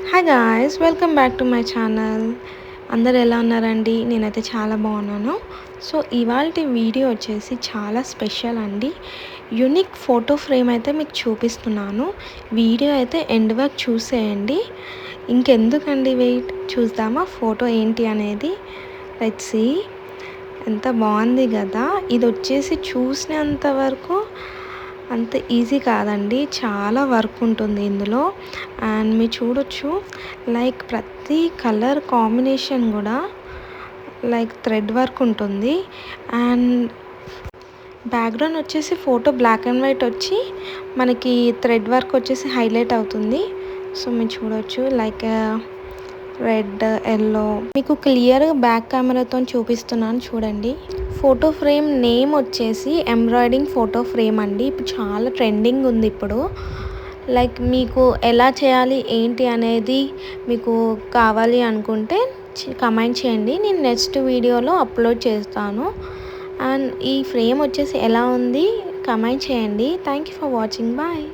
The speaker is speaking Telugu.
Hi guys, welcome back to my channel. అందరు ఎలా ఉన్నారండి? నేనైతే చాలా బాగున్నాను. సో ఇవాల్టి వీడియో వచ్చేసి చాలా స్పెషల్ అండి. యూనిక్ ఫోటో ఫ్రేమ్ అయితే మీకు చూపిస్తున్నాను. వీడియో అయితే ఎండ్ వరకు చూసేయండి. ఇంకెందుకండి వెయిట్, చూద్దామా ఫోటో ఏంటి అనేది. Let's see. ఎంత బాగుంది కదా. ఇది వచ్చేసి చూసినంత వరకు అంత ఈజీ కాదండి, చాలా వర్క్ ఉంటుంది ఇందులో. అండ్ మీరు చూడొచ్చు, లైక్ ప్రతి కలర్ కాంబినేషన్ కూడా లైక్ థ్రెడ్ వర్క్ ఉంటుంది. అండ్ బ్యాక్గ్రౌండ్ వచ్చేసి ఫోటో బ్లాక్ అండ్ వైట్ వచ్చి మనకి థ్రెడ్ వర్క్ వచ్చేసి హైలైట్ అవుతుంది. సో మీరు చూడొచ్చు, లైక్ రెడ్, ఎల్లో. మీకు క్లియర్ బ్యాక్ కెమెరాతో చూపిస్తున్నాను చూడండి. ఫోటో ఫ్రేమ్ నేమ్ వచ్చేసి ఎంబ్రాయిడింగ్ ఫోటో ఫ్రేమ్ అండి. ఇప్పుడు చాలా ట్రెండింగ్ ఉంది ఇప్పుడు. లైక్ మీకు ఎలా చేయాలి ఏంటి అనేది మీకు కావాలి అనుకుంటే కమెంట్ చేయండి, నేను నెక్స్ట్ వీడియోలో అప్లోడ్ చేస్తాను. అండ్ ఈ ఫ్రేమ్ వచ్చేసి ఎలా ఉంది కమెంట్ చేయండి. Thank you for watching. Bye.